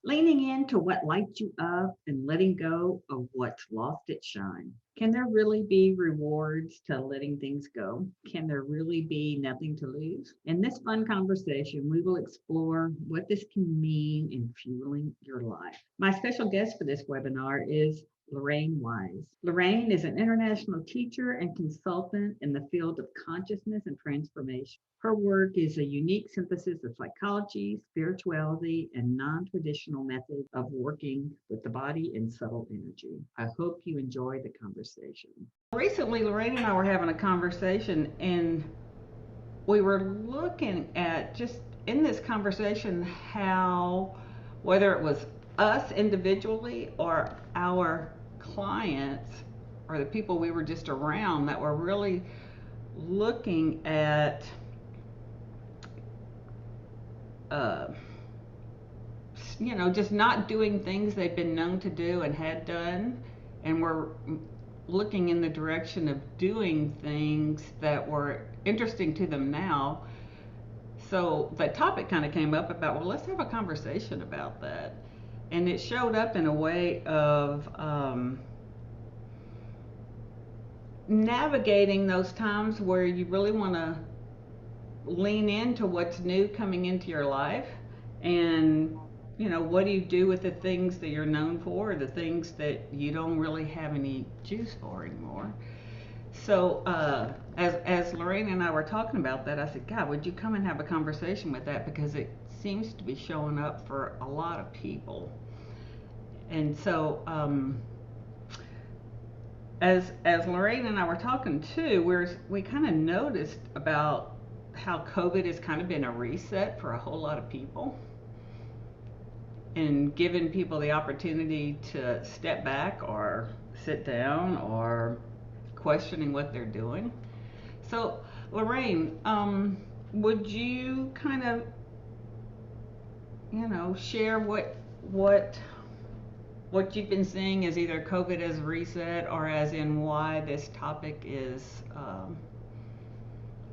Leaning into what lights you up and letting go of what's lost its shine. Can there really be rewards to letting things go? Can there really be nothing to lose? In this fun conversation, we will explore what this can mean in fueling your life. My special guest for this webinar is Lorraine Weiss. Lorraine is an international teacher and consultant in the field of consciousness and transformation. Her work is a unique synthesis of psychology, spirituality, and non traditional methods of working with the body and subtle energy. I hope you enjoy the conversation. Recently, Lorraine and I were having a conversation, and we were looking at just in this conversation how, whether it was us individually or our clients or the people we were just around, that were really looking at uh, just not doing things they've been known to do and had done, and we're looking in the direction of doing things that were interesting to them now. So the topic kind of came up about, well, let's have a conversation about that. And it showed up in a way of navigating those times where you really want to lean into what's new coming into your life, and what do you do with the things that you're known for, or the things that you don't really have any juice for anymore. So as Lorraine and I were talking about that, I said, God, would you come and have a conversation with that, because it seems to be showing up for a lot of people. And so as Lorraine and I were talking too, we kind of noticed about how COVID has kind of been a reset for a whole lot of people, and given people the opportunity to step back or sit down or questioning what they're doing. So, Lorraine, would you kind of, share what you've been seeing as either COVID as a reset, or as in why this topic is,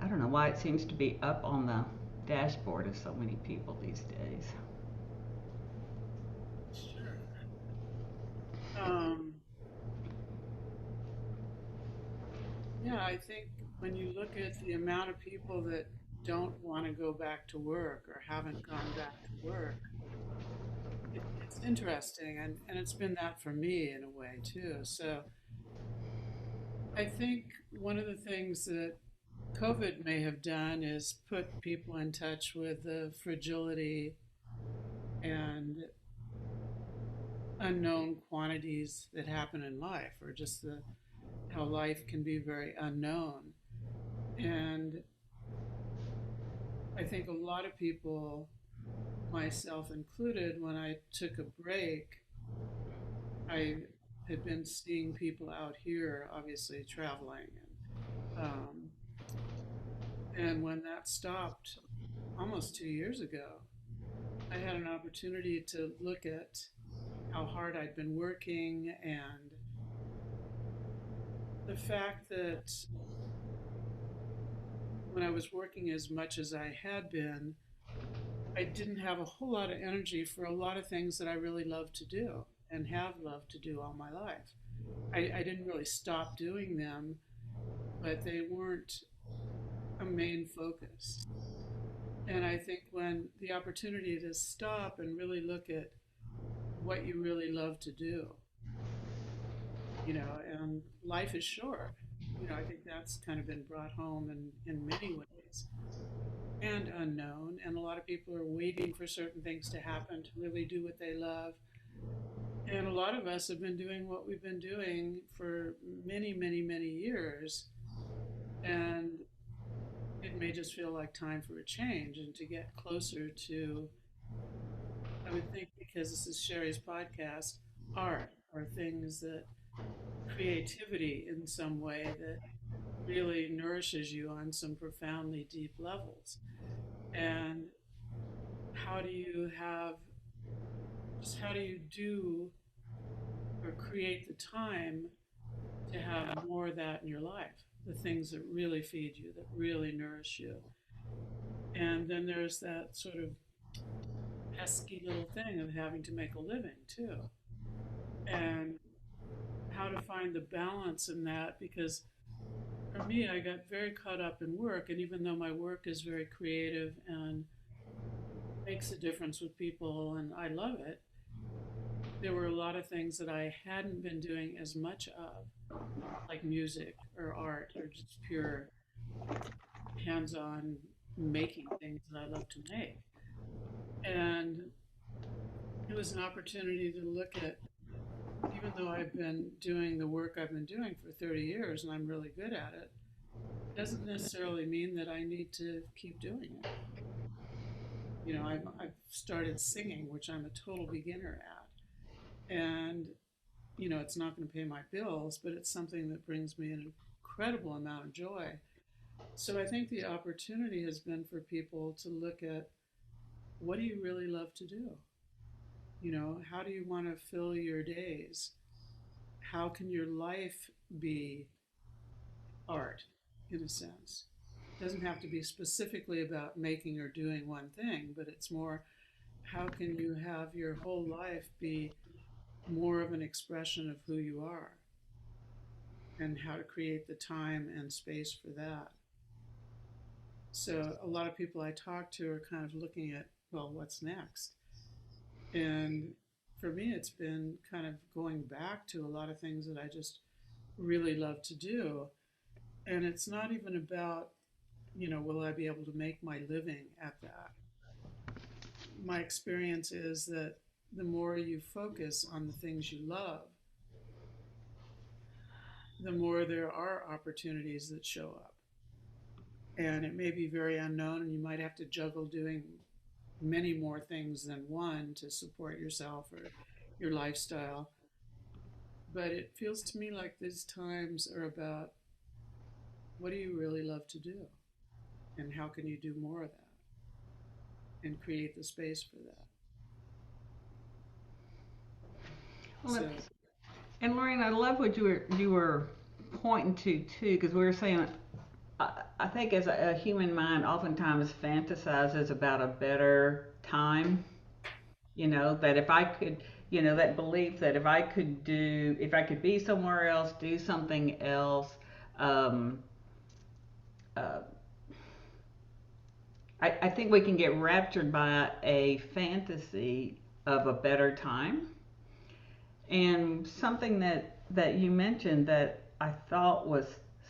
I don't know, why it seems to be up on the dashboard of so many people these days. Sure. Um, yeah, I think when you look at the amount of people that don't want to go back to work or haven't gone back to work, it's interesting. And it's been that for me in a way too. So I think one of the things that COVID may have done is put people in touch with the fragility and unknown quantities that happen in life, or just the how life can be very unknown. And I think a lot of people, myself included, when I took a break, I had been seeing people out here, obviously traveling, and when that stopped almost 2 years ago, I had an opportunity to look at how hard I'd been working, and the fact that when I was working as much as I had been, I didn't have a whole lot of energy for a lot of things that I really love to do and have loved to do all my life. I didn't really stop doing them, but they weren't a main focus. And I think when the opportunity to stop and really look at what you really love to do, and life is short. I think that's kind of been brought home in many ways, and unknown. And a lot of people are waiting for certain things to happen to really do what they love. And a lot of us have been doing what we've been doing for many, many, many years. And it may just feel like time for a change and to get closer to, I would think, because this is Cherie's podcast, art or things that creativity in some way that really nourishes you on some profoundly deep levels. And how do you have, just how do you do or create the time to have more of that in your life? The things that really feed you, that really nourish you. And then there's that sort of pesky little thing of having to make a living too. And how to find the balance in that, because for me, I got very caught up in work. And even though my work is very creative and makes a difference with people and I love it, there were a lot of things that I hadn't been doing as much of, like music or art or just pure hands on making things that I love to make. And it was an opportunity to look at, even though I've been doing the work I've been doing for 30 years and I'm really good at it, doesn't necessarily mean that I need to keep doing it. I've started singing, which I'm a total beginner at. And, it's not going to pay my bills, but it's something that brings me an incredible amount of joy. So I think the opportunity has been for people to look at, what do you really love to do? How do you want to fill your days? How can your life be art in a sense? It doesn't have to be specifically about making or doing one thing, but it's more, how can you have your whole life be more of an expression of who you are, and how to create the time and space for that. So a lot of people I talk to are kind of looking at, well, what's next? And for me, it's been kind of going back to a lot of things that I just really love to do. And it's not even about, will I be able to make my living at that? My experience is that the more you focus on the things you love, the more there are opportunities that show up. And it may be very unknown, and you might have to juggle doing many more things than one to support yourself or your lifestyle. But it feels to me like these times are about, what do you really love to do? And how can you do more of that and create the space for that? Well, So, and Lorraine, I love what you were pointing to too, because we were saying I think as a human mind oftentimes fantasizes about a better time. That if I could, that belief that if I could be somewhere else, do something else. Um, uh, I think we can get raptured by a fantasy of a better time. And something that you mentioned that I thought was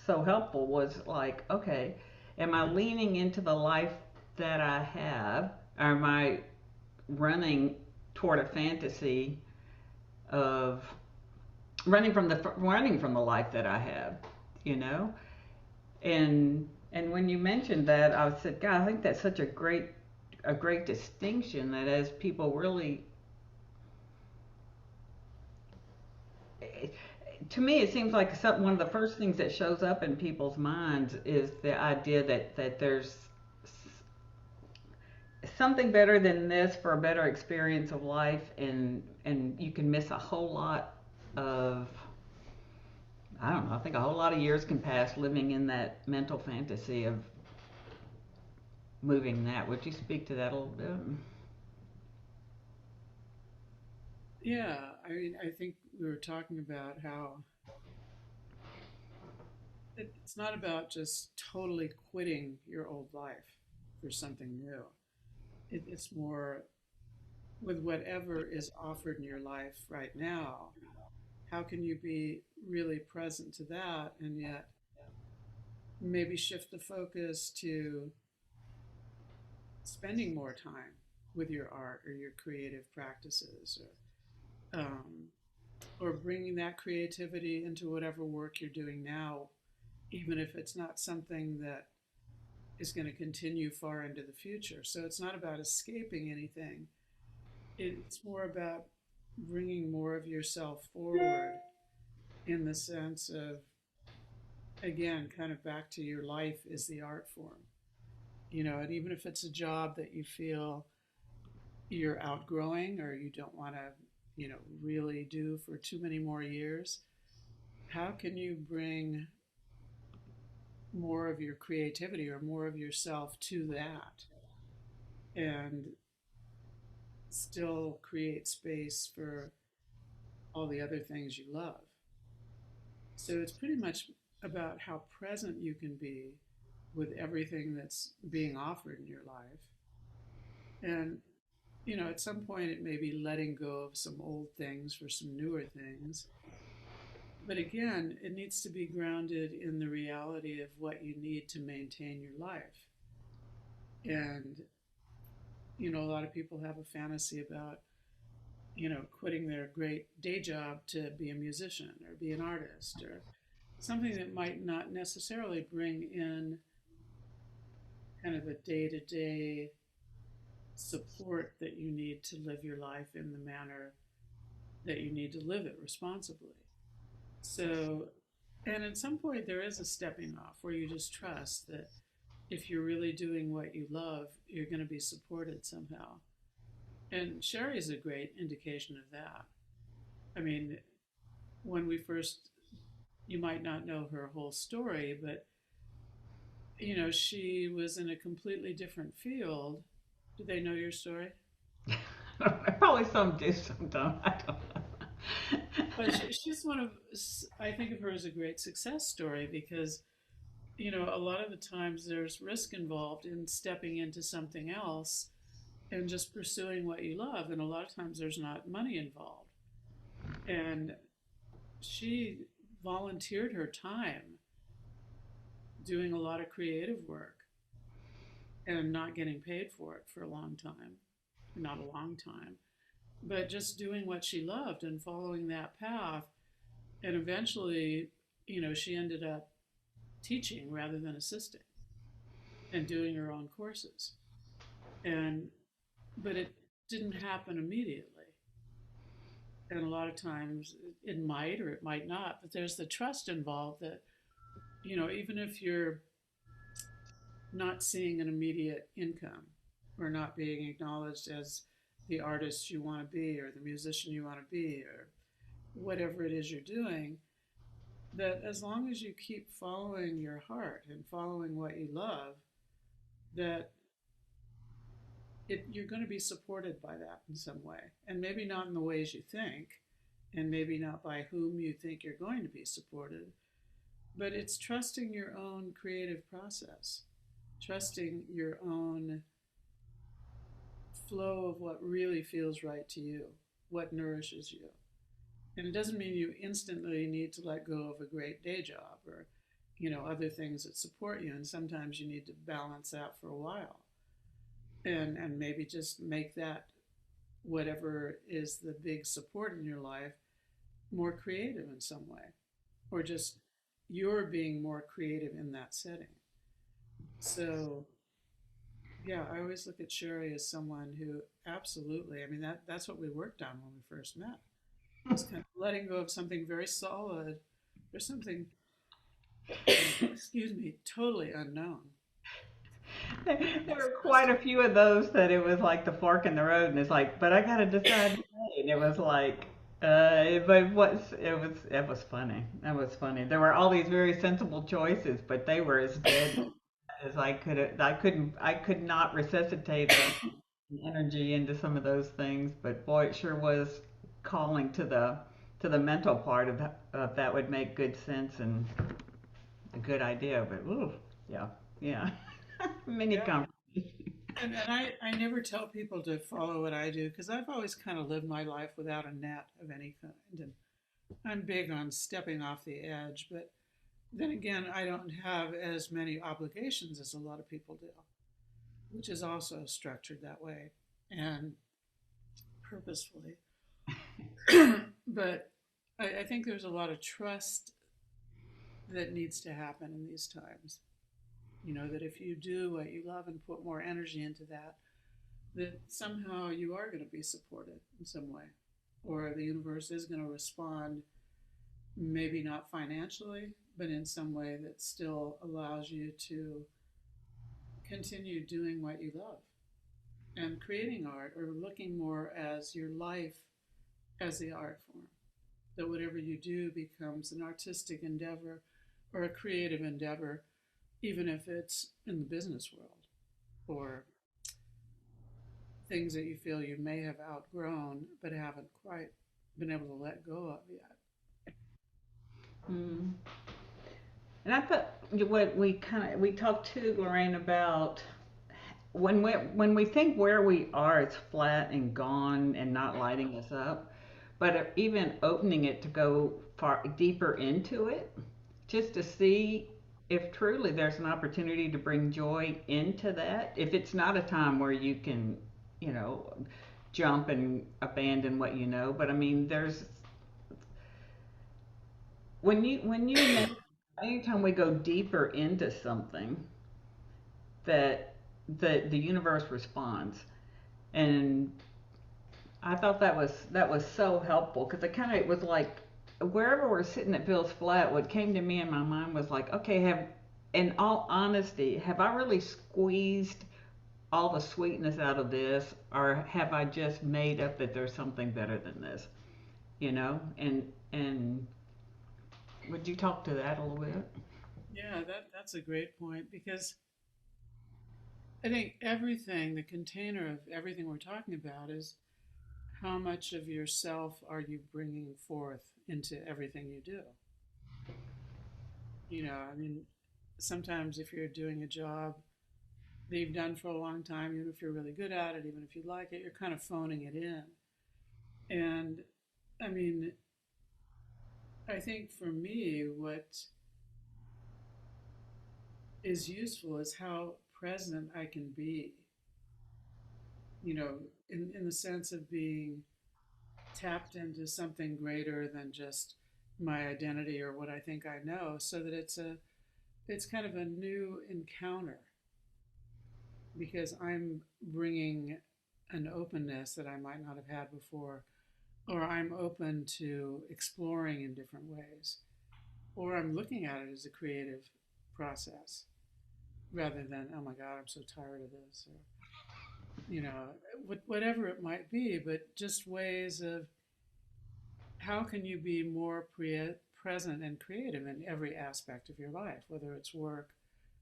so helpful was like, okay, am I leaning into the life that I have, or am I running toward a fantasy of running from the life that I have, you know? And when you mentioned that, I said, God, I think that's such a great distinction, that as people really, to me, it seems like one of the first things that shows up in people's minds is the idea that there's something better than this for a better experience of life, and you can miss a whole lot of, I don't know, I think a whole lot of years can pass living in that mental fantasy of moving that. Would you speak to that a little bit? yeah, I mean, I think we were talking about how it's not about just totally quitting your old life for something new. It's more, with whatever is offered in your life right now, how can you be really present to that and yet maybe shift the focus to spending more time with your art or your creative practices, or bringing that creativity into whatever work you're doing now, even if it's not something that is going to continue far into the future. So it's not about escaping anything. It's more about bringing more of yourself forward, in the sense of, again, kind of back to your life is the art form. And even if it's a job that you feel you're outgrowing or you don't want to, really do for too many more years, how can you bring more of your creativity or more of yourself to that? And still create space for all the other things you love. So it's pretty much about how present you can be with everything that's being offered in your life. And, at some point it may be letting go of some old things for some newer things. But again, it needs to be grounded in the reality of what you need to maintain your life. And, a lot of people have a fantasy about, quitting their great day job to be a musician or be an artist or something that might not necessarily bring in kind of a day to day support that you need to live your life in the manner that you need to live it responsibly. So, and at some point, there is a stepping off where you just trust that if you're really doing what you love, you're going to be supported somehow. And Cherie is a great indication of that. I mean, when we first, you might not know her whole story, but she was in a completely different field. Do they know your story? Probably some do, some don't. I don't know. But she's one of, I think of her as a great success story because, a lot of the times there's risk involved in stepping into something else and just pursuing what you love. And a lot of times there's not money involved. And she volunteered her time doing a lot of creative work and not getting paid for it for a long time. Not a long time, but just doing what she loved and following that path. And eventually, she ended up teaching rather than assisting and doing her own courses. And, but it didn't happen immediately. And a lot of times it might or it might not, but there's the trust involved that, even if you're not seeing an immediate income or not being acknowledged as the artist you want to be or the musician you want to be or whatever it is you're doing, that as long as you keep following your heart and following what you love, that you're going to be supported by that in some way. And maybe not in the ways you think, and maybe not by whom you think you're going to be supported, but it's trusting your own creative process, trusting your own flow of what really feels right to you, what nourishes you. And it doesn't mean you instantly need to let go of a great day job or, other things that support you. And sometimes you need to balance that for a while and maybe just make that whatever is the big support in your life more creative in some way, or just you're being more creative in that setting. So yeah, I always look at Cherie as someone who absolutely, I mean, that's what we worked on when we first met. Was kind of letting go of something very solid or something, excuse me, totally unknown. There And just were quite a trusting. few of those that it was like the fork in the road, and it's like, but I gotta decide today. And it was like, but it was funny. That was funny. There were all these very sensible choices, but they were as dead as I could not resuscitate an energy into some of those things. But boy, it sure was calling to the mental part of that would make good sense and a good idea. But ooh, yeah, yeah, many Yeah. conversations. And I never tell people to follow what I do because I've always kind of lived my life without a net of any kind. And I'm big on stepping off the edge, but then again, I don't have as many obligations as a lot of people do, which is also structured that way and purposefully. But I think there's a lot of trust that needs to happen in these times. That if you do what you love and put more energy into that, that somehow you are going to be supported in some way, or the universe is going to respond, maybe not financially, but in some way that still allows you to continue doing what you love and creating art or looking more as your life as the art form. That whatever you do becomes an artistic endeavor or a creative endeavor, even if it's in the business world or things that you feel you may have outgrown but haven't quite been able to let go of yet. Mm. And I thought what we talked to Lorraine about when we think where we are, it's flat and gone and not lighting us up. But even opening it to go far deeper into it, just to see if truly there's an opportunity to bring joy into that. If it's not a time where you can, you know, jump and abandon what you know, but I mean, there's when you anytime we go deeper into something, that the universe responds. And I thought that was so helpful because it was like wherever we're sitting that feels flat. What came to me in my mind was like, okay, in all honesty, have I really squeezed all the sweetness out of this, or have I just made up that there's something better than this? You know, and would you talk to that a little bit? Yeah, that's a great point because I think everything, the container of everything we're talking about is how much of yourself are you bringing forth into everything you do? I mean, sometimes if you're doing a job that you've done for a long time, even if you're really good at it, even if you like it, you're kind of phoning it in. And I mean, I think for me, what is useful is how present I can be, you know, in the sense of being tapped into something greater than just my identity or what I think I know, so that it's kind of a new encounter because I'm bringing an openness that I might not have had before, or I'm open to exploring in different ways, or I'm looking at it as a creative process rather than, oh my God, I'm so tired of this, or, whatever it might be, but just ways of how can you be more present and creative in every aspect of your life, whether it's work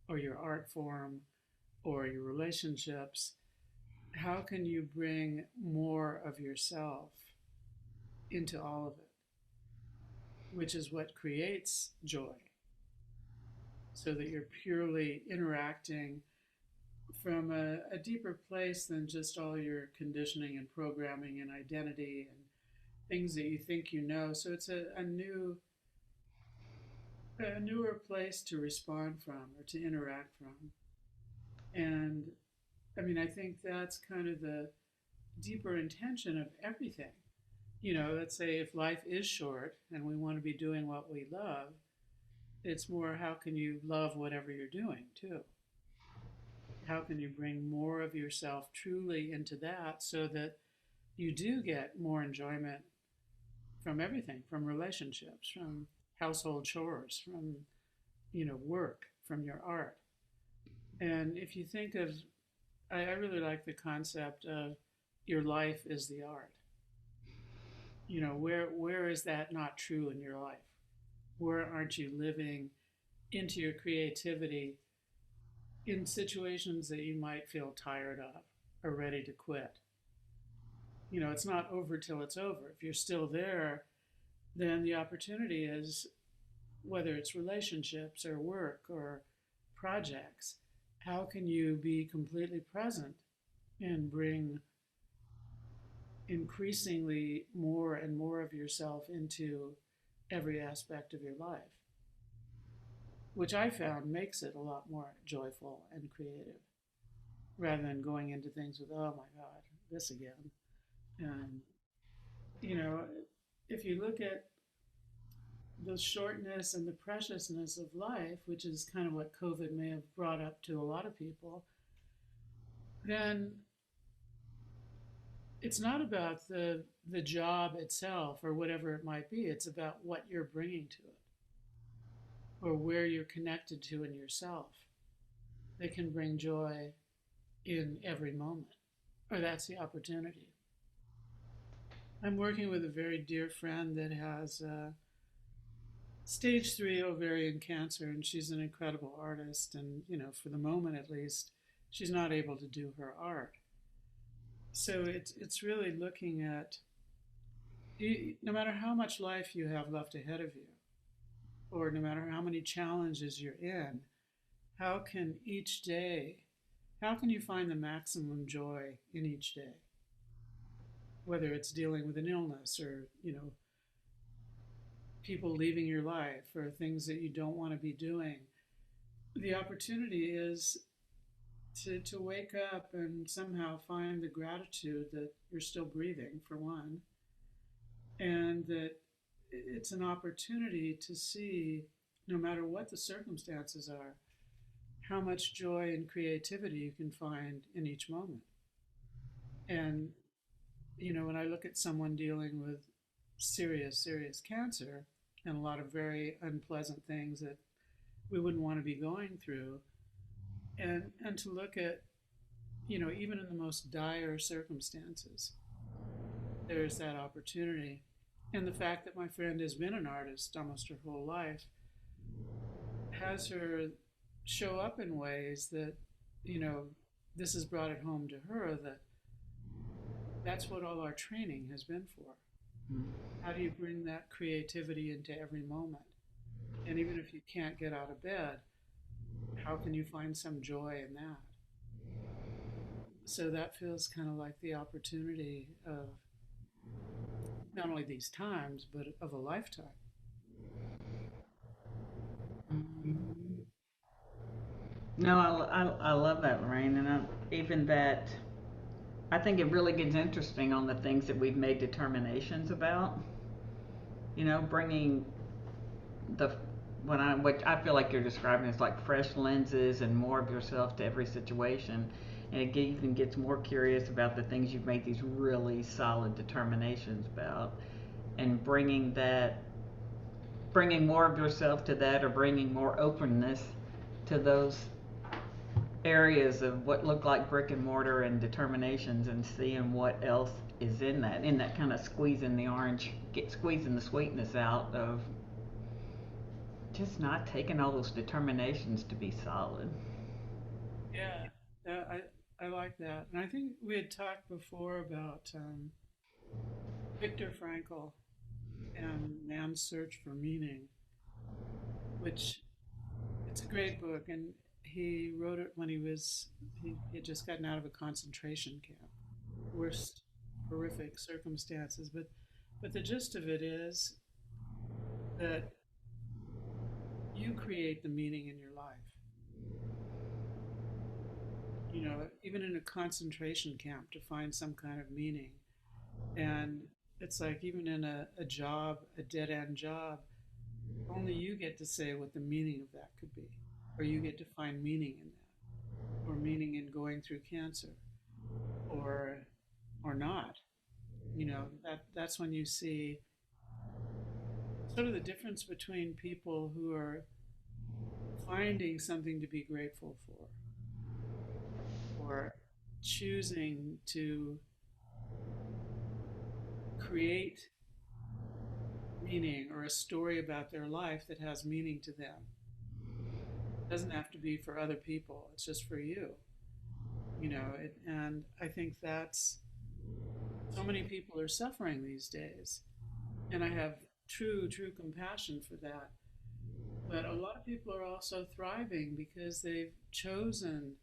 or your art form or your relationships. How can you bring more of yourself into all of it, which is what creates joy, so that you're purely interacting from a deeper place than just all your conditioning and programming and identity and things that you think you know. So it's a newer place to respond from or to interact from. And I mean, I think that's kind of the deeper intention of everything. Let's say if life is short and we want to be doing what we love, it's more how can you love whatever you're doing too? How can you bring more of yourself truly into that so that you do get more enjoyment from everything, from relationships, from household chores, from, work, from your art. And if you think of, I really like the concept of your life is the art. Where is that not true in your life? Where aren't you living into your creativity in situations that you might feel tired of or ready to quit? It's not over till it's over. If you're still there, then the opportunity is, whether it's relationships or work or projects, how can you be completely present and bring increasingly more and more of yourself into every aspect of your life, which I found makes it a lot more joyful and creative rather than going into things with, oh my God, this again. And, you know, if you look at the shortness and the preciousness of life, which is kind of what COVID may have brought up to a lot of people, then it's not about the job itself or whatever it might be. It's about what you're bringing to it or where you're connected to in yourself that can bring joy in every moment, or that's the opportunity. I'm working with a very dear friend that has stage 3 ovarian cancer, and she's an incredible artist. And, for the moment at least, she's not able to do her art. So it's really looking at no matter how much life you have left ahead of you, or no matter how many challenges you're in, how can each day, how can you find the maximum joy in each day? Whether it's dealing with an illness or, people leaving your life or things that you don't want to be doing. The opportunity is to wake up and somehow find the gratitude that you're still breathing, for one, and that it's an opportunity to see, no matter what the circumstances are, how much joy and creativity you can find in each moment. And, when I look at someone dealing with serious, serious cancer and a lot of very unpleasant things that we wouldn't want to be going through, and to look at, even in the most dire circumstances, there's that opportunity. And the fact that my friend has been an artist almost her whole life has her show up in ways that, you know, this has brought it home to her that that's what all our training has been for. How do you bring that creativity into every moment? And even if you can't get out of bed, how can you find some joy in that? So that feels kind of like the opportunity of not only these times, but of a lifetime. Mhm. No, I love that, Lorraine, and even that. I think it really gets interesting on the things that we've made determinations about. Bringing the what I feel like you're describing is like fresh lenses and more of yourself to every situation, and it even gets more curious about the things you've made these really solid determinations about, and bringing more of yourself to that, or bringing more openness to those areas of what look like brick and mortar and determinations, and seeing what else is in that kind of squeezing the sweetness out of just not taking all those determinations to be solid. Yeah, I like that. And I think we had talked before about Viktor Frankl and Man's Search for Meaning, which it's a great book. And he wrote it when he had just gotten out of a concentration camp. Worst horrific circumstances. But the gist of it is that you create the meaning in your life. Even in a concentration camp to find some kind of meaning. And it's like even in a job, a dead end job, only you get to say what the meaning of that could be. Or you get to find meaning in that. Or meaning in going through cancer. Or not. That's when you see sort of the difference between people who are finding something to be grateful for, or choosing to create meaning or a story about their life that has meaning to them. It doesn't have to be for other people, it's just for you. And I think that's so many people are suffering these days. And I have true compassion for that. But a lot of people are also thriving because they've chosen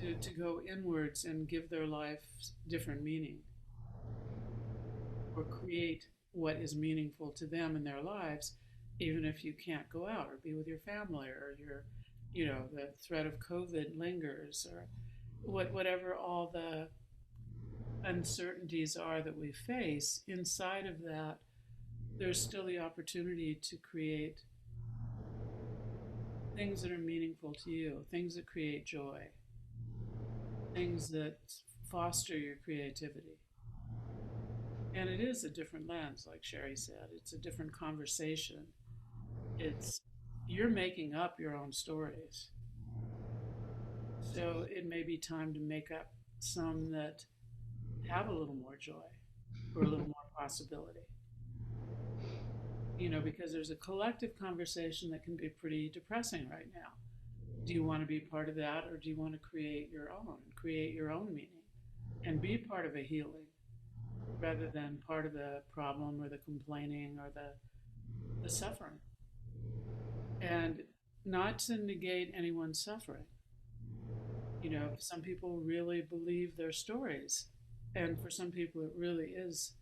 to go inwards and give their life different meaning, or create what is meaningful to them in their lives, even if you can't go out or be with your family, or the threat of COVID lingers, or whatever all the uncertainties are that we face. Inside of that, there's still the opportunity to create things that are meaningful to you, things that create joy, things that foster your creativity. And it is a different lens, like Cherie said. It's a different conversation. It's You're making up your own stories. So it may be time to make up some that have a little more joy or a little more possibility. Because there's a collective conversation that can be pretty depressing right now. Do you want to be part of that, or do you want to create your own meaning? and be part of a healing rather than part of the problem or the complaining or the suffering. And not to negate anyone's suffering. Some people really believe their stories, and for some people, it really is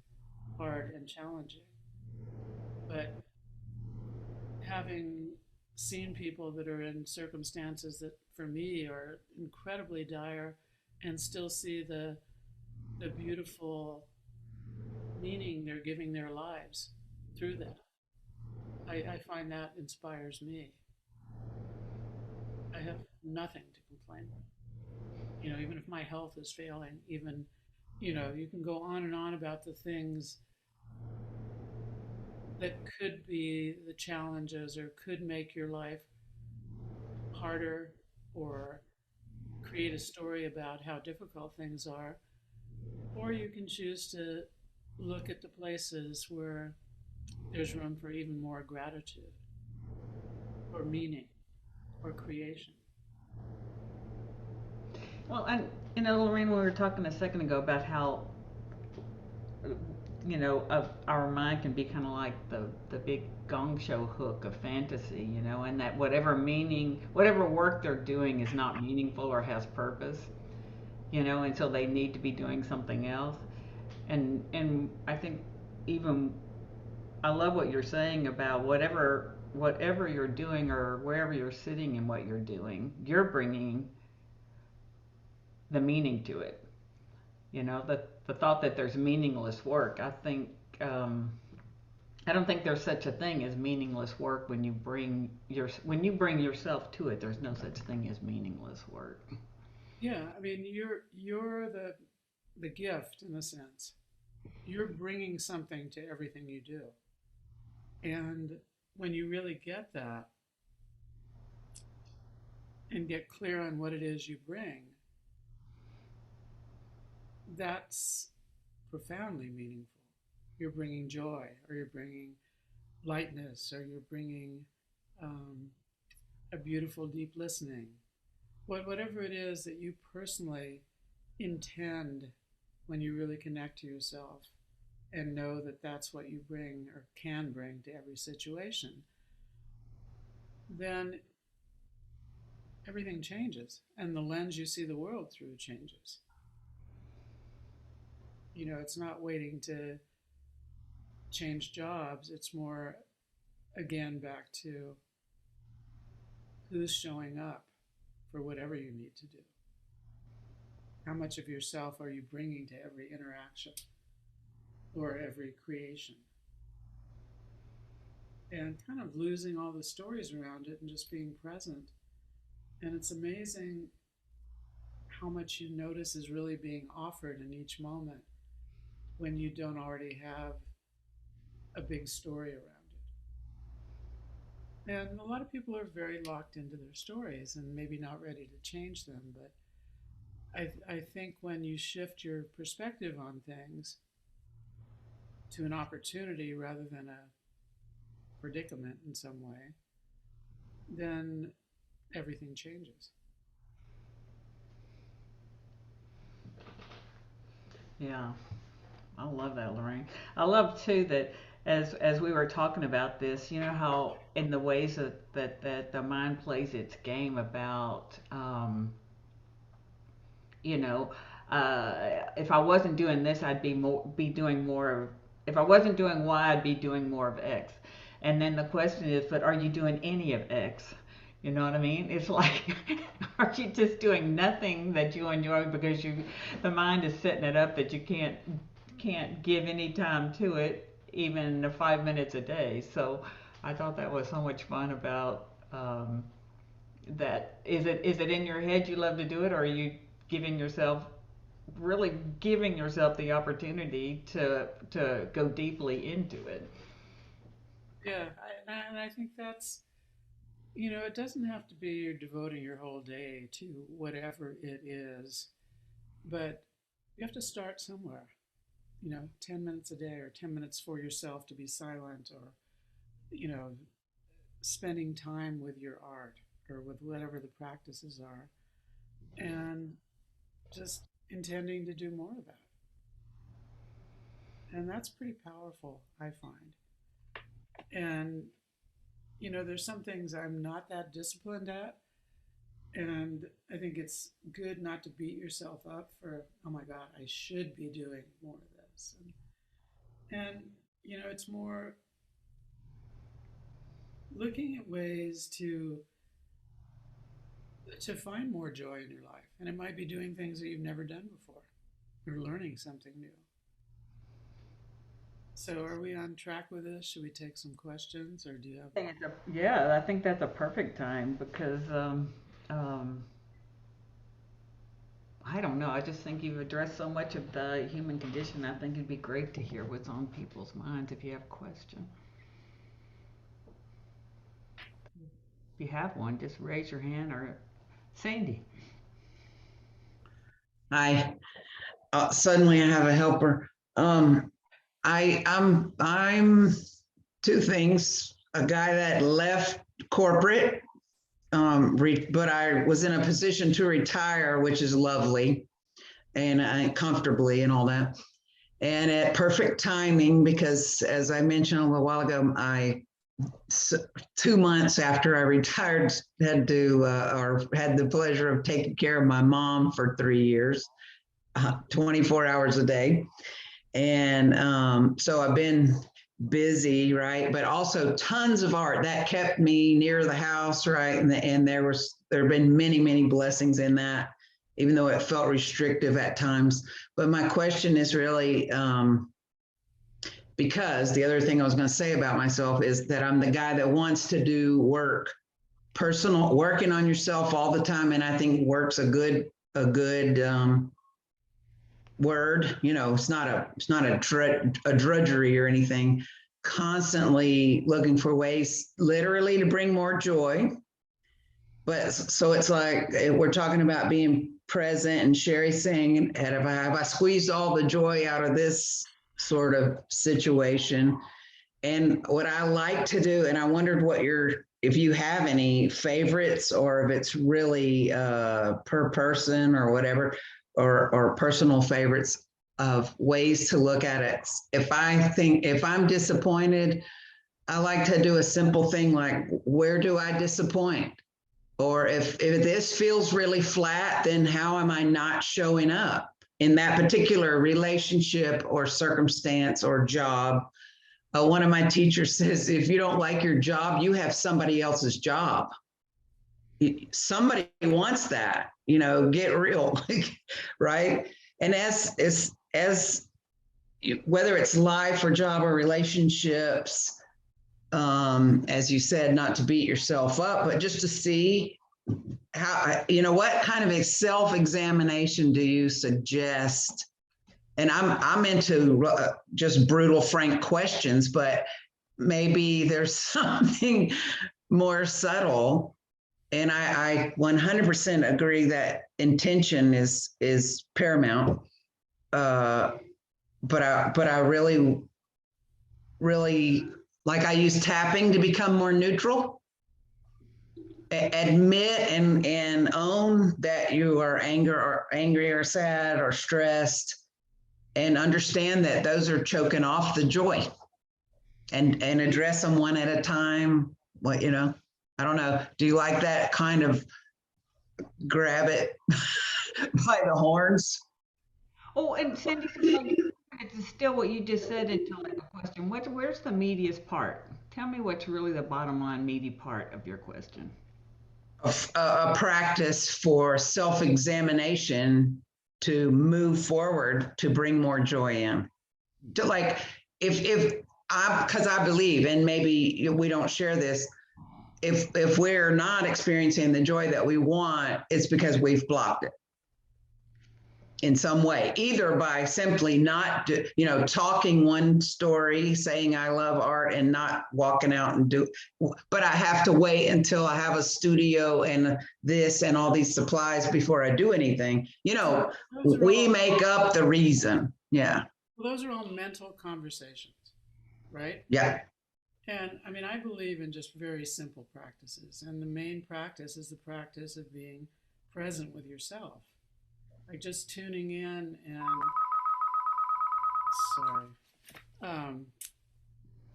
hard and challenging. But having seen people that are in circumstances that, for me, are incredibly dire, and still see the beautiful meaning they're giving their lives through that, I find that inspires me. I have nothing to complain about. Even if my health is failing, even, you can go on and on about the things that could be the challenges or could make your life harder or create a story about how difficult things are. Or you can choose to look at the places where there's room for even more gratitude or meaning or creation. Well, and Lorraine, we were talking a second ago about how our mind can be kind of like the big gong show hook of fantasy, and that whatever meaning, whatever work they're doing is not meaningful or has purpose, until they need to be doing something else. And I think even I love what you're saying about whatever you're doing or wherever you're sitting and what you're doing, you're bringing the meaning to it. The thought that there's meaningless work. Um, I don't think there's such a thing as meaningless work when you bring yourself to it. There's no such thing as meaningless work. Yeah, I mean, you're the gift in a sense. You're bringing something to everything you do. And when you really get that and get clear on what it is you bring, that's profoundly meaningful. You're bringing joy, or you're bringing lightness, or you're bringing um, a beautiful, deep listening. Whatever it is that you personally intend when you really connect to yourself and know that that's what you bring or can bring to every situation, then everything changes and the lens you see the world through changes. It's not waiting to change jobs, it's more, again, back to who's showing up for whatever you need to do. How much of yourself are you bringing to every interaction or every creation? And kind of losing all the stories around it and just being present. And it's amazing how much you notice is really being offered in each moment when you don't already have a big story around it. And a lot of people are very locked into their stories and maybe not ready to change them. But I think when you shift your perspective on things to an opportunity rather than a predicament in some way, then everything changes. Yeah, I love that, Lorraine. I love too that as we were talking about this, how in the ways that the mind plays its game about you know, if I wasn't doing this, I'd be doing more of. If I wasn't doing Y, I'd be doing more of X. And then the question is, but are you doing any of X? You know what I mean? It's like, are you just doing nothing that you enjoy because the mind is setting it up that you can't give any time to it, even 5 minutes a day. So I thought that was so much fun about that. Is it in your head you love to do it, or are you giving yourself really giving yourself the opportunity to go deeply into it? Yeah, and I think that's, it doesn't have to be you're devoting your whole day to whatever it is, but you have to start somewhere. 10 minutes a day or 10 minutes for yourself to be silent, or, you know, spending time with your art or with whatever the practices are. And just intending to do more of that. And that's pretty powerful, I find. And, there's some things I'm not that disciplined at. And I think it's good not to beat yourself up for, oh my God, I should be doing more of this. And it's more looking at ways to find more joy in your life. And it might be doing things that you've never done before. You're learning something new. So are we on track with this? Should we take some questions, or do you have? Yeah, I think that's a perfect time because um, I don't know. I just think you've addressed so much of the human condition. I think it'd be great to hear what's on people's minds if you have a question. If you have one, just raise your hand or Sandy. I suddenly I have a helper. I'm two things. A guy that left corporate, but I was in a position to retire, which is lovely and comfortably and all that. And at perfect timing, because as I mentioned a little while ago, 2 months after I retired, had to or had the pleasure of taking care of my mom for 3 years, 24 hours a day. And so I've been busy, right? But also tons of art that kept me near the house, right? And there have been many, many blessings in that, even though it felt restrictive at times. But my question is really, because the other thing I was going to say about myself is that I'm the guy that wants to do working on yourself all the time. And I think work's a good word. It's not a drudgery or anything. Constantly looking for ways, literally, to bring more joy. But so it's like we're talking about being present, and Cherie saying, have I squeezed all the joy out of this sort of situation? And what I like to do, and I wondered if you have any favorites, or if it's really per person or whatever, or personal favorites of ways to look at it. If I'm disappointed, I like to do a simple thing like, where do I disappoint? Or if this feels really flat, then how am I not showing up in that particular relationship or circumstance or job? One of my teachers says, if you don't like your job, you have somebody else's job. Somebody wants that, get real, right? And as whether it's life or job or relationships, as you said, not to beat yourself up, but just to see how, what kind of a self-examination do you suggest? And I'm into just brutal, frank questions, but maybe there's something more subtle. And I 100% agree that intention is paramount. But I really, really, like, I use tapping to become more neutral. Admit and own that you are angry or sad or stressed, and understand that those are choking off the joy, and address them one at a time. I don't know. Do you like that kind of grab it by the horns? Oh, and Cindy, to distill what you just said into like a question. Where's the meatiest part? Tell me what's really the bottom line meaty part of your question. A practice for self-examination to move forward, to bring more joy in. To, like, because I believe, and maybe we don't share this, if we're not experiencing the joy that we want, it's because we've blocked it in some way, either by simply not, talking one story, saying I love art, and not walking out and but I have to wait until I have a studio and this and all these supplies before I do anything. We make up the reason. Yeah. Well, those are all mental conversations, right? Yeah. And I mean, I believe in just very simple practices. And the main practice is the practice of being present with yourself. like just tuning in and sorry, um,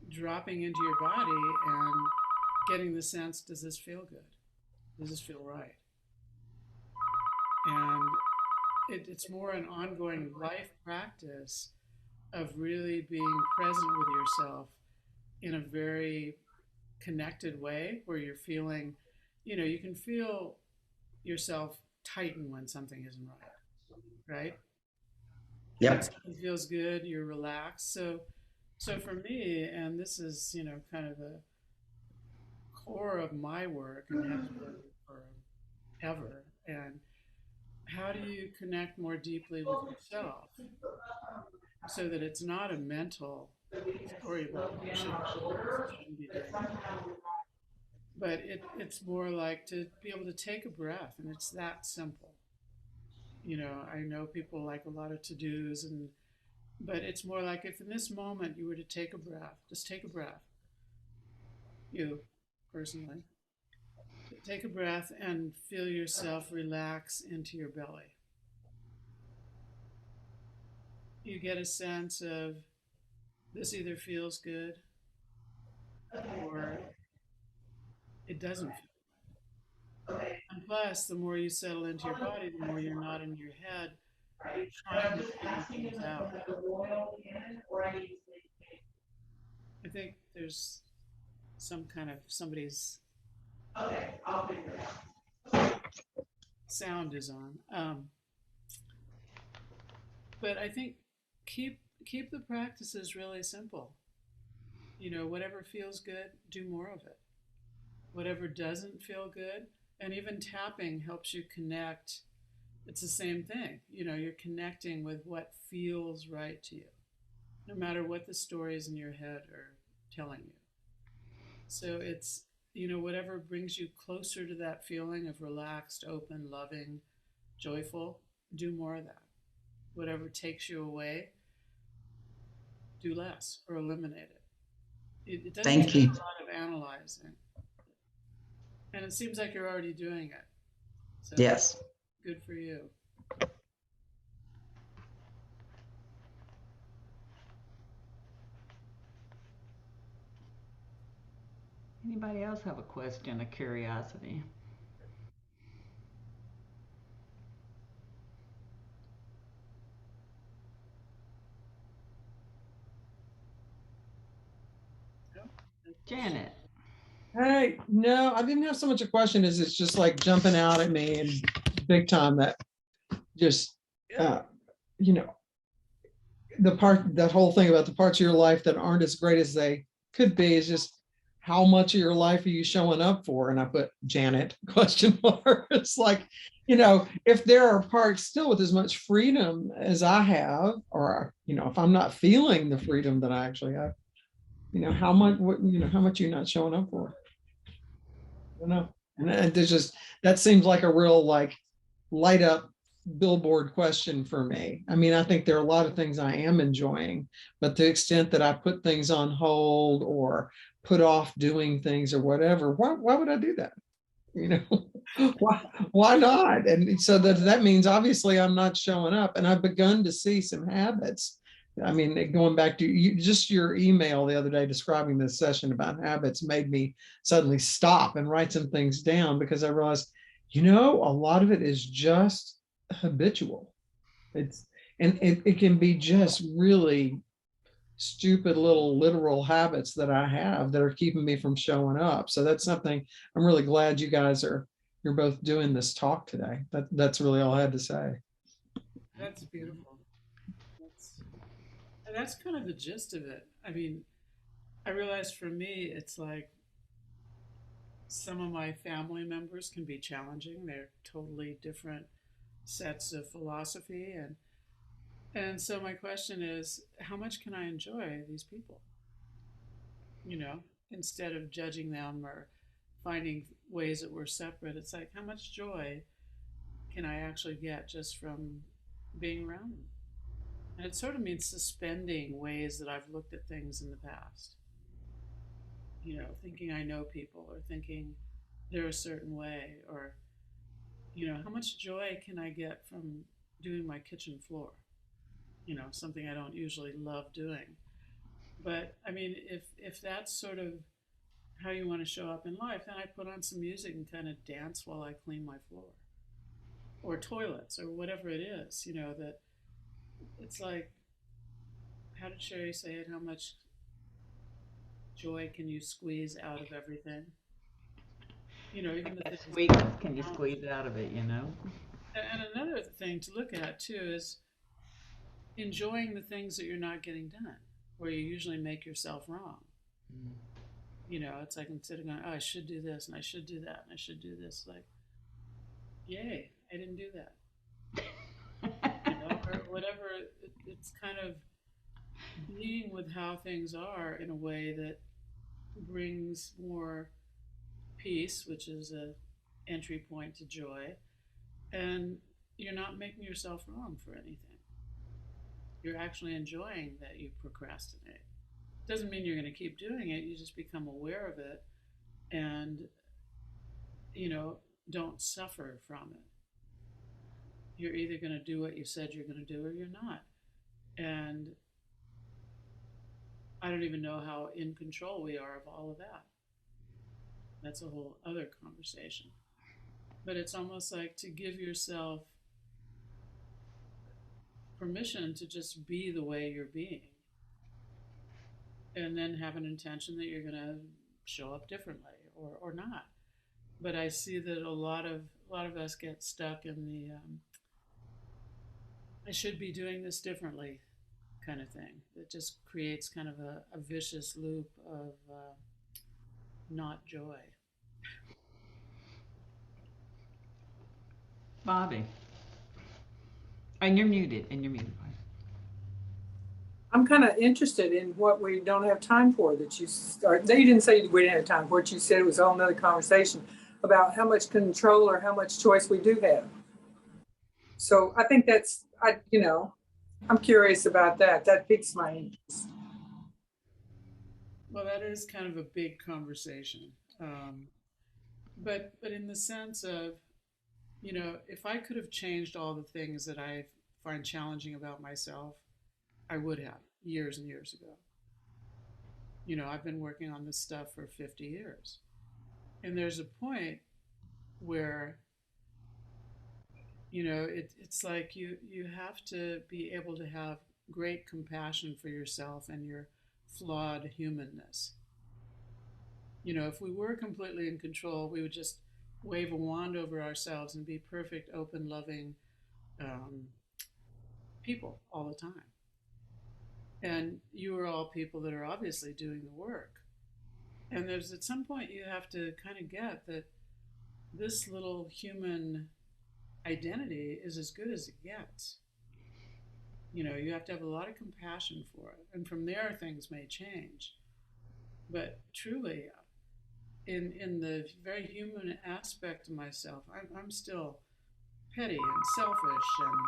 dropping into your body and getting the sense, does this feel good? Does this feel right? And it's more an ongoing life practice of really being present with yourself in a very connected way where you're feeling, you can feel yourself tighten when something isn't right, right? When Yep. something feels good, you're relaxed. So for me, and this is, kind of the core of my work and has been forever. And how do you connect more deeply with yourself so that it's not a mental story about what you should be doing versus shouldn't be doing, but it's more like to be able to take a breath, and it's that simple. I know people like a lot of to-dos, but it's more like if in this moment you were to take a breath, just take a breath, you personally, take a breath and feel yourself relax into your belly. You get a sense of this either feels good or it doesn't feel. And plus, the more you settle into your body, the more you're not in your head trying to figure things out. I think there's some kind of somebody's sound is on. But I think keep the practices really simple. Whatever feels good, do more of it. Whatever doesn't feel good, and even tapping helps you connect. It's the same thing. You're connecting with what feels right to you, no matter what the stories in your head are telling you. So it's, whatever brings you closer to that feeling of relaxed, open, loving, joyful, do more of that. Whatever takes you away, do less or eliminate it. It doesn't Thank take you. a lot of analyzing. And it seems like you're already doing it. So Yes. good for you. Anybody else have a question, a curiosity? Yep. Janet. Hey, no, I didn't have so much a question as it's just like jumping out at me and big time that just, uh, you know, that whole thing about the parts of your life that aren't as great as they could be is just how much of your life are you showing up for? And I put Janet question mark. It's like, if there are parts still with as much freedom as I have, or, if I'm not feeling the freedom that I actually have, how much, how much you're not showing up for. I don't know. And there's just, that seems like a real like light up billboard question for me. I mean, I think there are a lot of things I am enjoying, but to the extent that I put things on hold or put off doing things or whatever, why would I do that? Why not? And so that means obviously I'm not showing up, and I've begun to see some habits. I mean, going back to just your email the other day describing this session about habits made me suddenly stop and write some things down, because I realized, a lot of it is just habitual. It can be just really stupid little literal habits that I have that are keeping me from showing up. So that's something I'm really glad you're both doing this talk today. That's really all I had to say. That's beautiful. That's kind of the gist of it. I mean, I realize for me, it's like some of my family members can be challenging. They're totally different sets of philosophy, and so my question is, how much can I enjoy these people? Instead of judging them or finding ways that we're separate, it's like how much joy can I actually get just from being around them? And it sort of means suspending ways that I've looked at things in the past. Thinking I know people or thinking they're a certain way, or how much joy can I get from doing my kitchen floor, something I don't usually love doing. But I mean, if that's sort of how you want to show up in life, then I put on some music and kind of dance while I clean my floor or toilets or whatever it is, that it's like, how did Cherie say it? How much joy can you squeeze out of everything? Even the That things that sweetness, can you count. squeeze out of it, you know? And another thing to look at too is enjoying the things that you're not getting done, where you usually make yourself wrong. It's like instead of going, oh, I should do this and I should do that and I should do this, like, yay, I didn't do that, or whatever. It's kind of being with how things are in a way that brings more peace, which is a entry point to joy, and you're not making yourself wrong for anything. You're actually enjoying that you procrastinate. Doesn't mean you're going to keep doing it. You just become aware of it and, you know, don't suffer from it. You're either going to do what you said you're going to do or you're not. And I don't even know how in control we are of all of that. That's a whole other conversation. But it's almost like to give yourself permission to just be the way you're being, and then have an intention that you're going to show up differently or not. But I see that a lot of us get stuck in the I should be doing this differently kind of thing. It just creates kind of a vicious loop of not joy. Bobby. And you're muted. I'm kind of interested in what we don't have time for that you start. You didn't say we didn't have time for it. You said it was a whole nother conversation about how much control or how much choice we do have. So I think I'm curious about that. That piques my interest. Well, that is kind of a big conversation. But in the sense of, if I could have changed all the things that I find challenging about myself, I would have years and years ago. I've been working on this stuff for 50 years. And there's a point where, it's like you have to be able to have great compassion for yourself and your flawed humanness. If we were completely in control, we would just wave a wand over ourselves and be perfect, open, loving people all the time. And you are all people that are obviously doing the work. And there's at some point you have to kind of get that this little human identity is as good as it gets. You have to have a lot of compassion for it. And from there, things may change. But truly, in the very human aspect of myself, I'm still petty and selfish and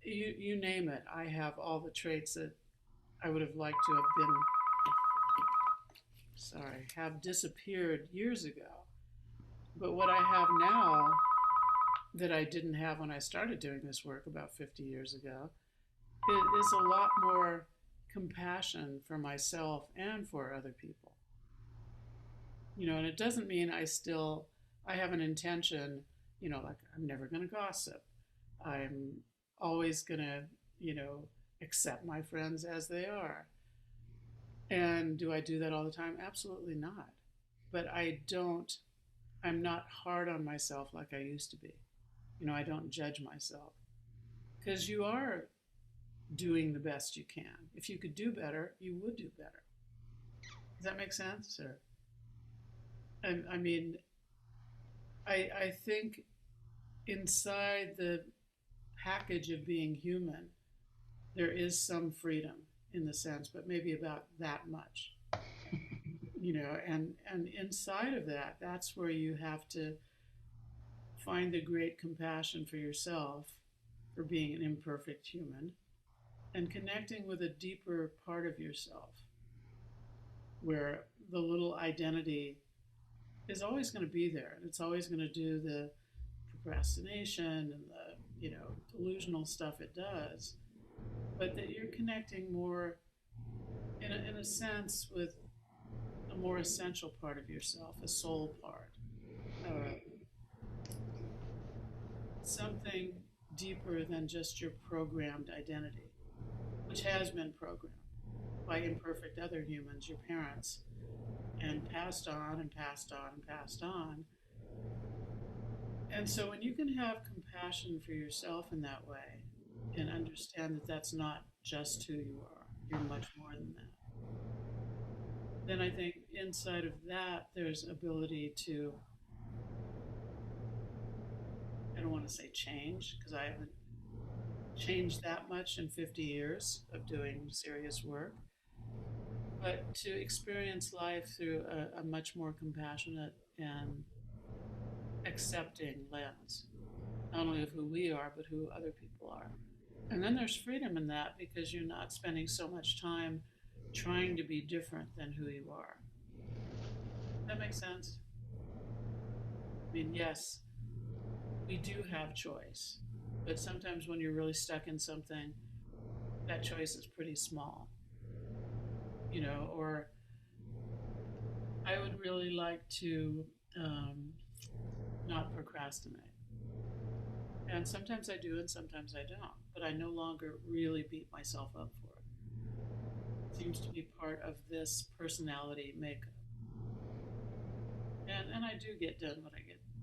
you name it. I have all the traits that I would have liked to have disappeared years ago. But what I have now that I didn't have when I started doing this work about 50 years ago is a lot more compassion for myself and for other people. And it doesn't mean I have an intention, like I'm never going to gossip. I'm always going to, accept my friends as they are. And do I do that all the time? Absolutely not. But I'm not hard on myself like I used to be. I don't judge myself. Because you are doing the best you can. If you could do better, you would do better. Does that make sense? Or, I mean, I think inside the package of being human, there is some freedom in the sense, but maybe about that much, and inside of that, that's where you have to find the great compassion for yourself for being an imperfect human and connecting with a deeper part of yourself where the little identity is always going to be there and it's always going to do the procrastination and the delusional stuff it does, but that you're connecting more in a sense with a more essential part of yourself, a soul part, uh, something deeper than just your programmed identity, which has been programmed by imperfect other humans, your parents, and passed on and passed on and passed on. And so when you can have compassion for yourself in that way and understand that that's not just who you are, you're much more than that, then I think inside of that, there's ability to, I don't want to say change, because I haven't changed that much in 50 years of doing serious work, but to experience life through a much more compassionate and accepting lens, not only of who we are, but who other people are. And then there's freedom in that because you're not spending so much time trying to be different than who you are. Does that make sense? I mean, yes, we do have choice, but sometimes when you're really stuck in something, that choice is pretty small, or I would really like to not procrastinate. And sometimes I do and sometimes I don't, but I no longer really beat myself up for it. It seems to be part of this personality makeup. And I do get done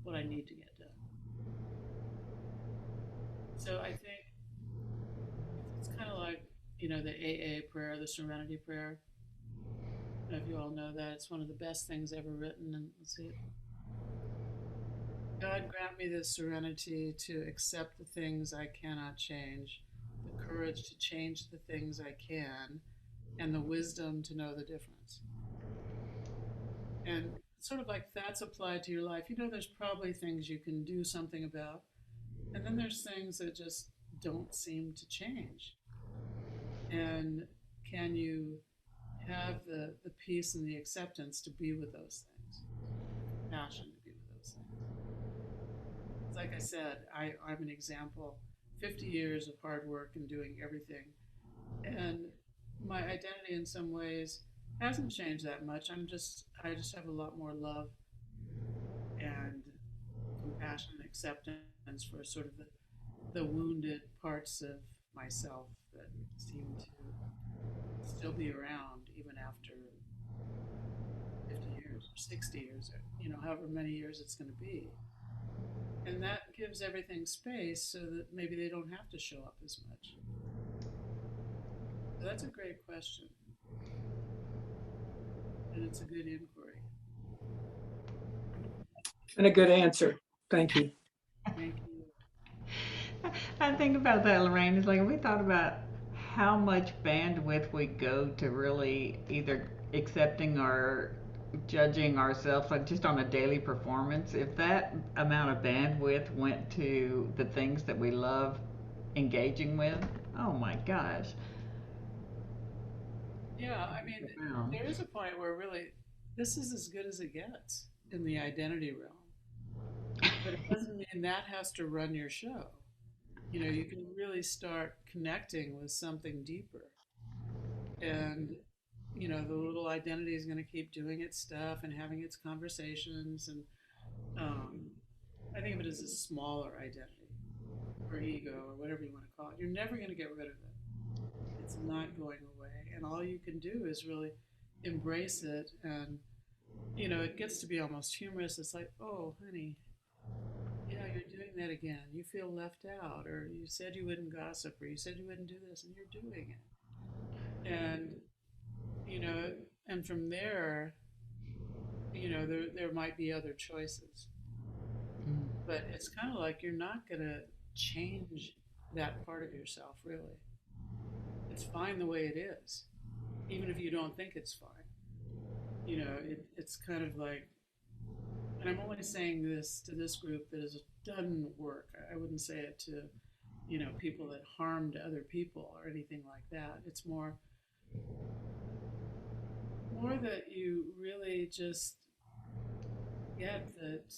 what I need to get done. So I think it's kind of like, the AA prayer, the Serenity Prayer. I don't know if you all know that. It's one of the best things ever written. And let's see. God grant me the serenity to accept the things I cannot change, the courage to change the things I can, and the wisdom to know the difference. And sort of like that's applied to your life. There's probably things you can do something about, and then there's things that just don't seem to change. And can you have the peace and the acceptance to be with those things, passion to be with those things? Like I said, I'm an example. 50 years of hard work and doing everything. And my identity in some ways hasn't changed that much. I just have a lot more love and compassion and acceptance for sort of the wounded parts of myself that seem to still be around even after 50 years or 60 years or, however many years it's going to be. And that gives everything space so that maybe they don't have to show up as much. So that's a great question. And it's a good inquiry. And a good answer. Thank you. Thank you. I think about that, Lorraine. It's like we thought about how much bandwidth we go to really either accepting or judging ourselves, like just on a daily performance. If that amount of bandwidth went to the things that we love engaging with, oh my gosh. Yeah, I mean, Wow. there is a point where really this is as good as it gets in the identity realm. But it doesn't mean that has to run your show. You can really start connecting with something deeper. And, the little identity is going to keep doing its stuff and having its conversations. And I think of it as a smaller identity or ego or whatever you want to call it. You're never going to get rid of it. It's not going away. And all you can do is really embrace it. And, it gets to be almost humorous. It's like, oh, honey, yeah, you're doing that again. You feel left out, or you said you wouldn't gossip, or you said you wouldn't do this, and you're doing it. And, and from there, there might be other choices. But it's kind of like you're not going to change that part of yourself, really. It's fine the way it is, even if you don't think it's fine. It's kind of like, and I'm only saying this to this group that has done work. I wouldn't say it to, people that harmed other people or anything like that. It's more that you really just get that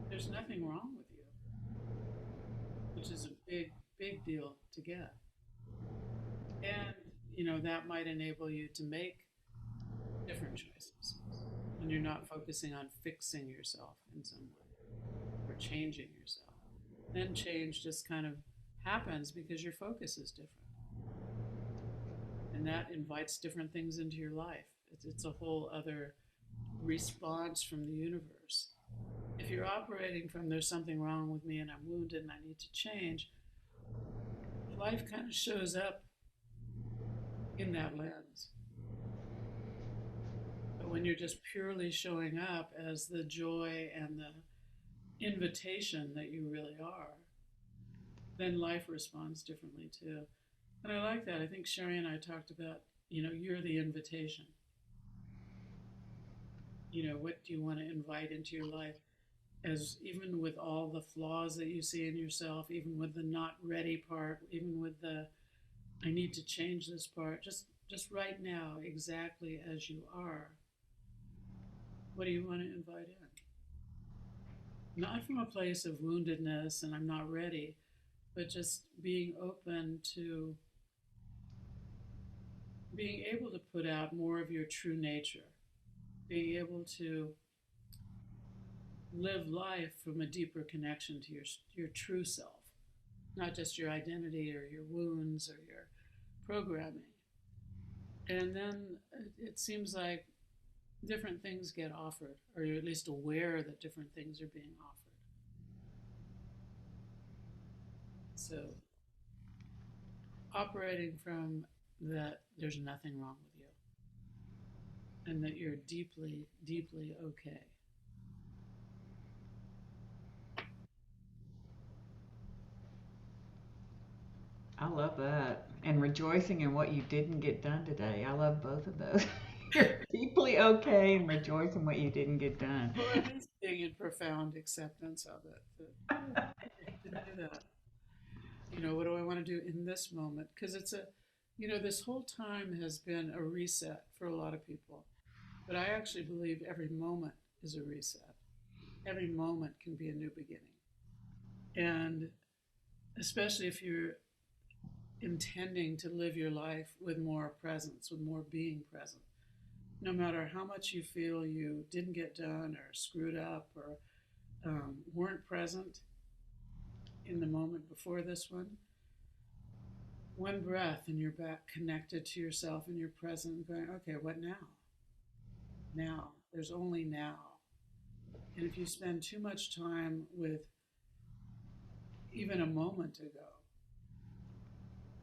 there's nothing wrong with you. which is a big deal to get. And, that might enable you to make different choices when you're not focusing on fixing yourself in some way or changing yourself. Then change just kind of happens because your focus is different. And that invites different things into your life. It's a whole other response from the universe. If you're operating from there's something wrong with me and I'm wounded and I need to change, life kind of shows up in that lens. But when you're just purely showing up as the joy and the invitation that you really are, then life responds differently too. And I like that. I think Cherie and I talked about, you're the invitation. What do you want to invite into your life? As even with all the flaws that you see in yourself, even with the not ready part, even with the I need to change this part, just right now, exactly as you are, what do you want to invite in? Not from a place of woundedness and I'm not ready, but just being open to being able to put out more of your true nature, being able to live life from a deeper connection to your true self, not just your identity or your wounds or your programming. And then it seems like different things get offered, or you're at least aware that different things are being offered. So operating from that there's nothing wrong with you and that you're deeply, deeply okay. I love that. And rejoicing in what you didn't get done today. I love both of those. You're deeply okay and rejoice in what you didn't get done. Well, it is being in profound acceptance of it. To do that. What do I want to do in this moment? Because this whole time has been a reset for a lot of people. But I actually believe every moment is a reset. Every moment can be a new beginning. And especially if you're intending to live your life with more presence, with more being present. No matter how much you feel you didn't get done or screwed up or weren't present in the moment before this one breath and you're back connected to yourself and you're present and going, okay, what now? Now. There's only now. And if you spend too much time with even a moment ago,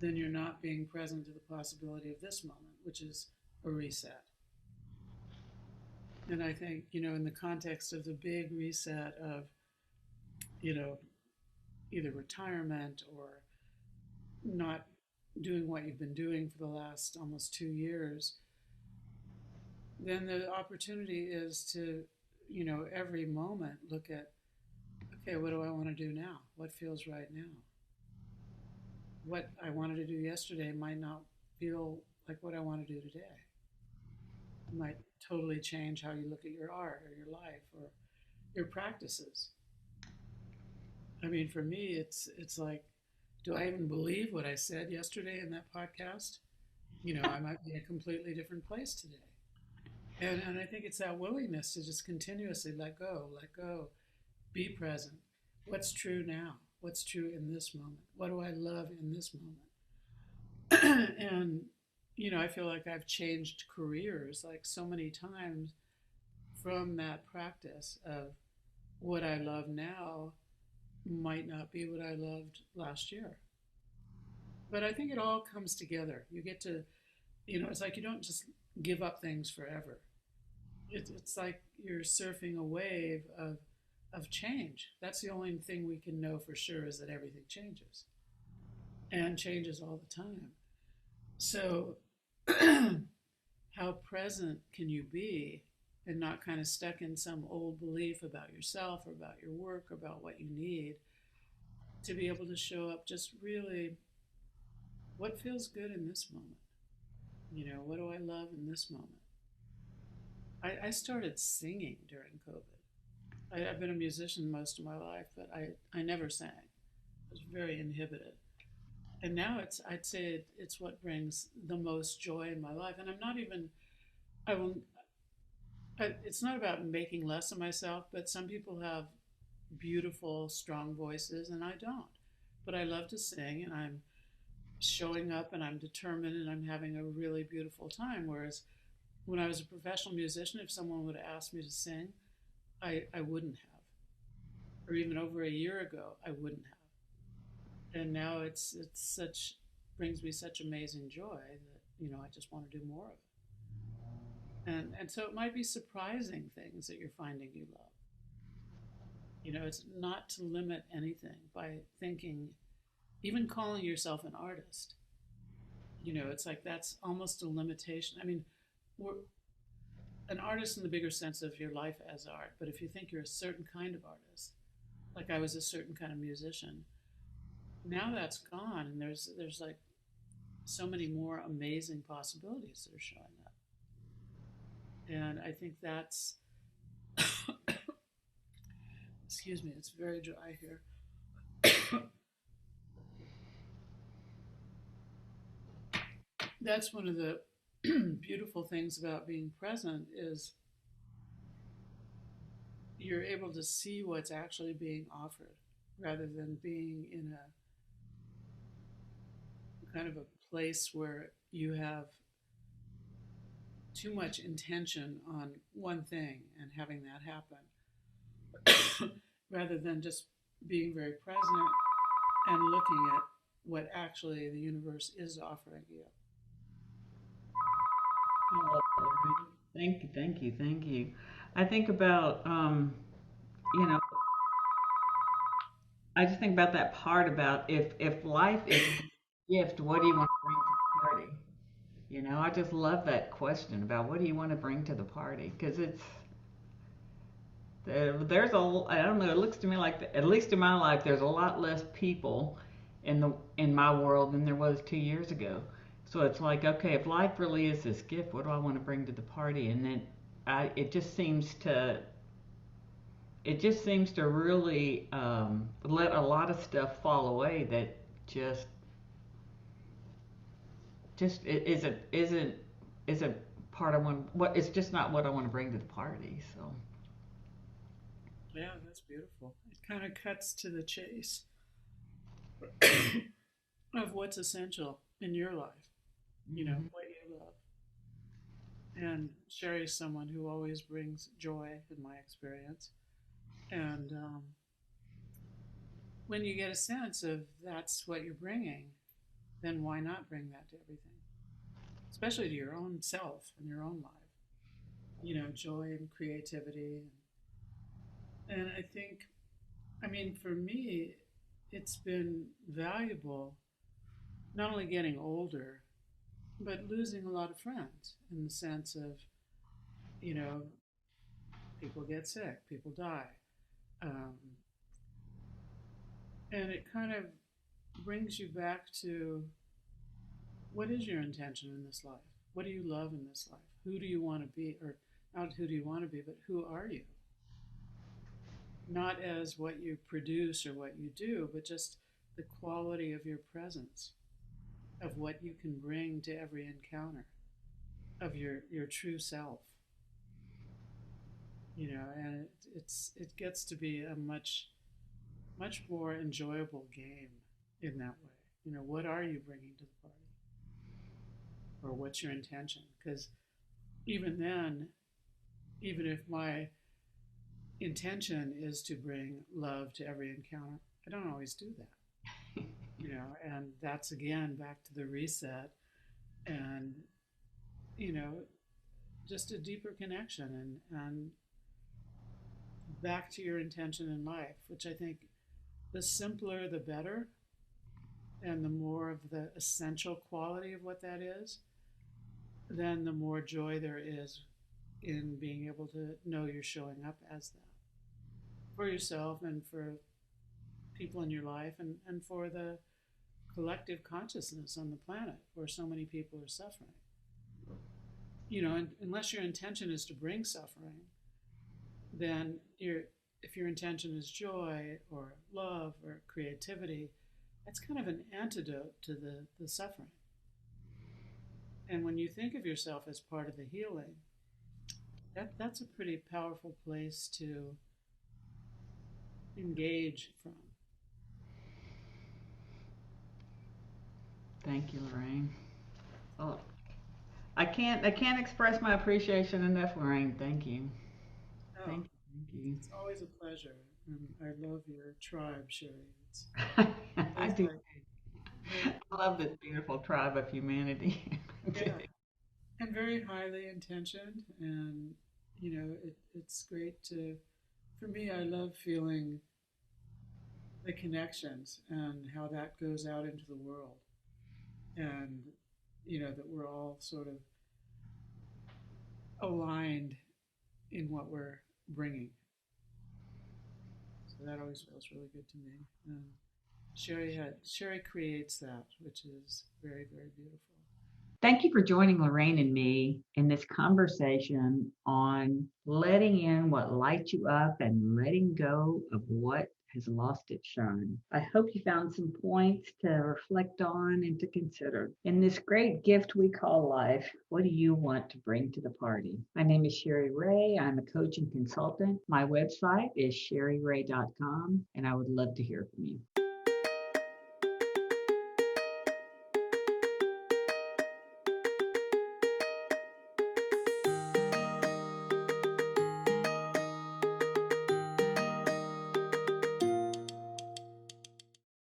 then you're not being present to the possibility of this moment, which is a reset. And I think, in the context of the big reset of, either retirement or not doing what you've been doing for the last almost 2 years, then the opportunity is to, every moment look at, okay, what do I want to do now? What feels right now? What I wanted to do yesterday might not feel like what I want to do today. It might totally change how you look at your art or your life or your practices. I mean, for me, it's like, do I even believe what I said yesterday in that podcast? I might be in a completely different place today. And I think it's that willingness to just continuously let go, be present. What's true now? What's true in this moment? What do I love in this moment? And, I feel like I've changed careers like so many times from that practice of what I love now might not be what I loved last year. But I think it all comes together. You get to, it's like you don't just give up things forever. It's like you're surfing a wave of change. That's the only thing we can know for sure is that everything changes and changes all the time. So how present can you be and not kind of stuck in some old belief about yourself or about your work or about what you need to be able to show up just really what feels good in this moment? What do I love in this moment? I started singing during COVID. I've been a musician most of my life, but I never sang. was very inhibited. And now I'd say it's what brings the most joy in my life. And I'm not even, I will, it's not about making less of myself, but some people have beautiful, strong voices, and I don't. But I love to sing, and I'm showing up, and I'm determined, and I'm having a really beautiful time. Whereas when I was a professional musician, if someone would have asked me to sing, I wouldn't have. Or even over a year ago, I wouldn't have. And now it's such, brings me such amazing joy that, you know, I just want to do more of it. And so it might be surprising things that you're finding you love. You know, it's not to limit anything by thinking, even calling yourself an artist. You know, it's like that's almost a limitation. I mean, we're an artist in the bigger sense of your life as art, but if you think you're a certain kind of artist, like I was a certain kind of musician, now that's gone, and there's like so many more amazing possibilities that are showing up. And I think that's excuse me, it's very dry here. That's one of the beautiful things about being present is you're able to see what's actually being offered rather than being in a kind of a place where you have too much intention on one thing and having that happen rather than just being very present and looking at what actually the universe is offering you. I love that, Lorraine. Thank you, thank you, thank you. I think about, you know, I just think about that part about if life is a gift, what do you want to bring to the party? You know, I just love that question about what do you want to bring to the party? Because it's there's a I don't know. It looks to me like at least in my life, there's a lot less people in my world than there was 2 years ago. So it's like, okay, if life really is this gift, what do I want to bring to the party? And then it just seems to really let a lot of stuff fall away that just isn't part of what it's just not what I want to bring to the party. So Yeah, that's beautiful. It kind of cuts to the chase of what's essential in your life, you know, what you love. And Cherie's someone who always brings joy, in my experience. And when you get a sense of that's what you're bringing, then why not bring that to everything, especially to your own self and your own life? You know, joy and creativity. And I think, I mean, for me, it's been valuable not only getting older, but losing a lot of friends in the sense of, you know, people get sick, people die. Um, and it kind of brings you back to what is your intention in this life? What do you love in this life? Who do you want to be? Or not who do you want to be, but who are you? Not as what you produce or what you do, but just the quality of your presence, of what you can bring to every encounter, of your true self. You know, and it gets to be a much more enjoyable game in that way. You know, what are you bringing to the party, or what's your intention? Because even then, even if my intention is to bring love to every encounter, I don't always do that. You know, and that's again back to the reset and, you know, just a deeper connection and back to your intention in life, which I think the simpler the better, and the more of the essential quality of what that is, then the more joy there is in being able to know you're showing up as that for yourself and for people in your life and for the collective consciousness on the planet where so many people are suffering. You know, and unless your intention is to bring suffering, then if your intention is joy or love or creativity, That's kind of an antidote to the suffering. And when you think of yourself as part of the healing, that's a pretty powerful place to engage from. Thank you, Lorraine. Oh, I can't express my appreciation enough, Lorraine. Thank you. Oh, Thank you. it's always a pleasure. I love your tribe, Cherie. It's Thank you. I both do. like very, I love this beautiful tribe of humanity. yeah, and very highly intentioned. And, it's great for me, I love feeling the connections and how that goes out into the world. And, that we're all sort of aligned in what we're bringing. So that always feels really good to me. And Cherie creates that, which is very, very beautiful. Thank you for joining Lorraine and me in this conversation on letting in what lights you up and letting go of what has lost its shine. I hope you found some points to reflect on and to consider. In this great gift we call life, what do you want to bring to the party? My name is Cherie Ray. I'm a coach and consultant. My website is cherieray.com, and I would love to hear from you.